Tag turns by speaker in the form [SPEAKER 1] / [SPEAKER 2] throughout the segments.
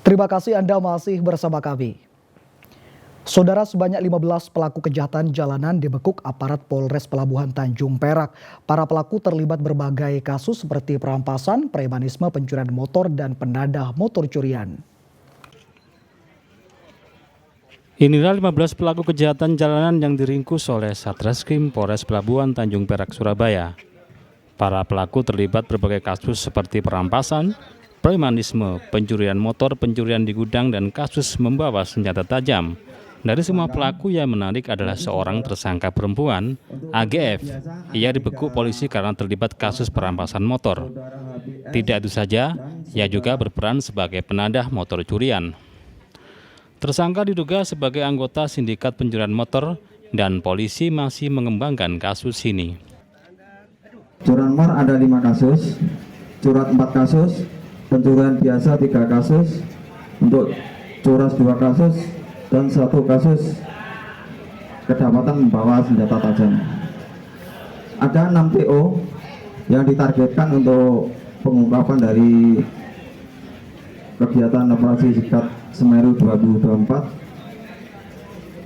[SPEAKER 1] Terima kasih Anda masih bersama kami. Saudara, sebanyak 15 pelaku kejahatan jalanan dibekuk aparat Polres Pelabuhan Tanjung Perak. Para pelaku terlibat berbagai kasus seperti perampasan, premanisme, pencurian motor, dan penadah motor curian.
[SPEAKER 2] Inilah 15 pelaku kejahatan jalanan yang diringkus oleh Satreskrim Polres Pelabuhan Tanjung Perak, Surabaya. Para pelaku terlibat berbagai kasus seperti perampasan, premanisme, pencurian motor, pencurian di gudang, dan kasus membawa senjata tajam. Dari semua pelaku yang menarik adalah seorang tersangka perempuan, AGF. Ia dibekuk polisi karena terlibat kasus perampasan motor. Tidak itu saja, ia juga berperan sebagai penadah motor curian. Tersangka diduga sebagai anggota sindikat pencurian motor dan polisi masih mengembangkan kasus ini.
[SPEAKER 3] Curanmor ada 5 kasus, curat 4 kasus, pencurian biasa 3 kasus, untuk curas 2 kasus, dan 1 kasus kedapatan membawa senjata tajam. Ada 6 PO yang ditargetkan untuk pengungkapan dari kegiatan operasi Sikat Semeru 2024,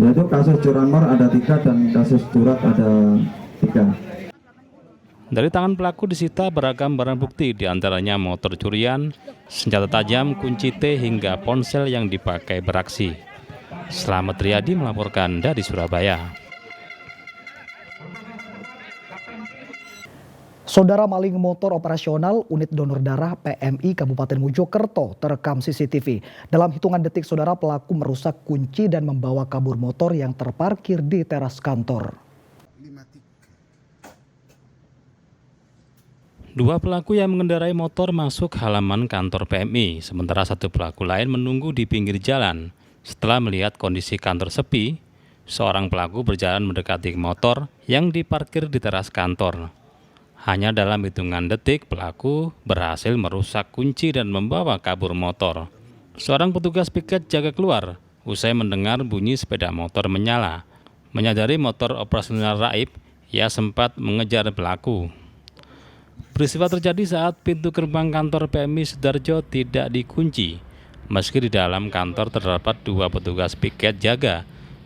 [SPEAKER 3] yaitu kasus curanmor ada 3 dan kasus curat ada 3.
[SPEAKER 2] Dari tangan pelaku disita beragam barang bukti, diantaranya motor curian, senjata tajam, kunci T, hingga ponsel yang dipakai beraksi. Slamet Riyadi melaporkan dari Surabaya.
[SPEAKER 1] Saudara, maling motor operasional unit donor darah PMI Kabupaten Mojokerto terekam CCTV. Dalam hitungan detik, saudara, pelaku merusak kunci dan membawa kabur motor yang terparkir di teras kantor.
[SPEAKER 2] 2 pelaku yang mengendarai motor masuk halaman kantor PMI, sementara 1 pelaku lain menunggu di pinggir jalan. Setelah melihat kondisi kantor sepi, seorang pelaku berjalan mendekati motor yang diparkir di teras kantor. Hanya dalam hitungan detik, pelaku berhasil merusak kunci dan membawa kabur motor. Seorang petugas piket jaga keluar usai mendengar bunyi sepeda motor menyala. Menyadari motor operasional raib, ia sempat mengejar pelaku. Peristiwa terjadi saat pintu gerbang kantor PMI Sudarjo tidak dikunci. Meski di dalam kantor terdapat 2 petugas piket jaga,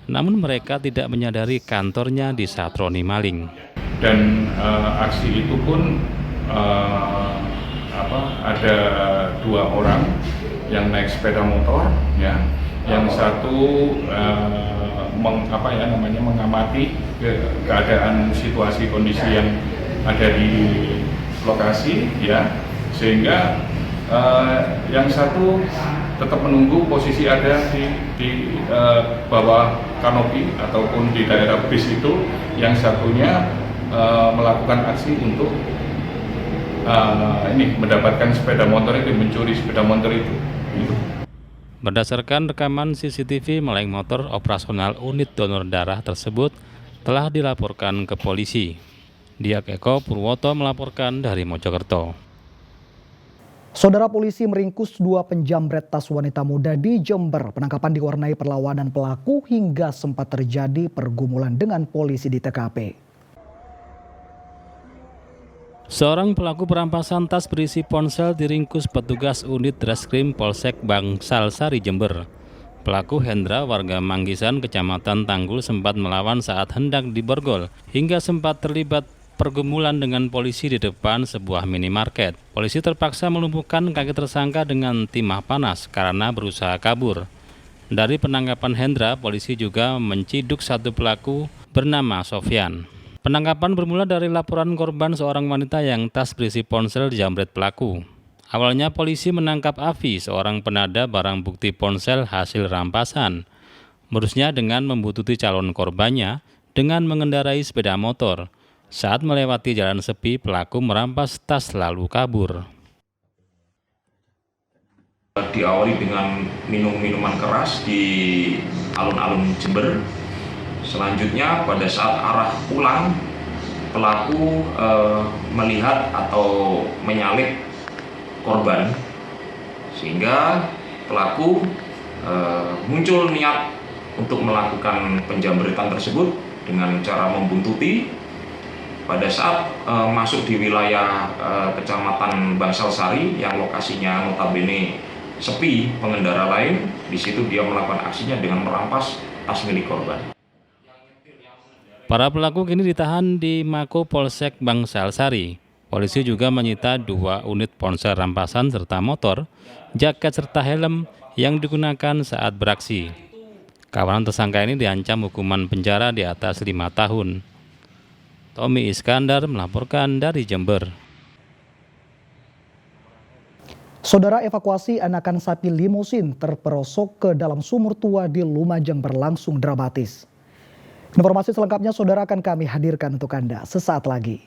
[SPEAKER 2] namun mereka tidak menyadari kantornya disatroni maling.
[SPEAKER 4] Dan aksi itu pun ada 2 orang yang naik sepeda motor, ya, yang satu mengamati keadaan situasi kondisi yang ada di lokasi, ya, sehingga yang satu tetap menunggu posisi ada di bawah kanopi ataupun di daerah bis itu, yang satunya melakukan aksi untuk mendapatkan sepeda motor itu, mencuri sepeda motor itu.
[SPEAKER 2] Berdasarkan rekaman CCTV, maling motor operasional unit donor darah tersebut telah dilaporkan ke polisi. Diak Eko Purwoto melaporkan dari Mojokerto.
[SPEAKER 1] Saudara, polisi meringkus 2 penjamret tas wanita muda di Jember. Penangkapan diwarnai perlawanan pelaku hingga sempat terjadi pergumulan dengan polisi di TKP.
[SPEAKER 2] Seorang pelaku perampasan tas berisi ponsel diringkus petugas unit Reskrim Polsek Bangsal Sari, Jember. Pelaku Hendra, warga Manggisan, Kecamatan Tanggul, sempat melawan saat hendak diborgol hingga sempat terlibat pergumulan dengan polisi di depan sebuah minimarket. Polisi terpaksa melumpuhkan kaki tersangka dengan timah panas karena berusaha kabur. Dari penangkapan Hendra, polisi juga menciduk 1 pelaku bernama Sofyan. Penangkapan bermula dari laporan korban seorang wanita yang tas berisi ponsel dijamret pelaku. Awalnya polisi menangkap Avi, seorang penada barang bukti ponsel hasil rampasan. Modusnya dengan membuntuti calon korbannya dengan mengendarai sepeda motor. Saat melewati jalan sepi, pelaku merampas tas lalu kabur.
[SPEAKER 5] Diawali dengan minuman keras di alun-alun Jember. Selanjutnya pada saat arah pulang, pelaku melihat atau menyalip korban, sehingga pelaku muncul niat untuk melakukan penjamretan tersebut dengan cara membuntuti. Pada saat masuk di wilayah Kecamatan Bangsal Sari yang lokasinya notabene sepi pengendara lain, di situ dia melakukan aksinya dengan merampas tas milik korban.
[SPEAKER 2] Para pelaku kini ditahan di Mako Polsek Bangsal Sari. Polisi juga menyita 2 unit ponsel rampasan serta motor, jaket serta helm yang digunakan saat beraksi. Kawanan tersangka ini diancam hukuman penjara di atas 5 tahun. Tommy Iskandar melaporkan dari Jember.
[SPEAKER 1] Saudara, evakuasi anakan sapi limusin terperosok ke dalam sumur tua di Lumajang berlangsung dramatis. Informasi selengkapnya saudara akan kami hadirkan untuk Anda sesaat lagi.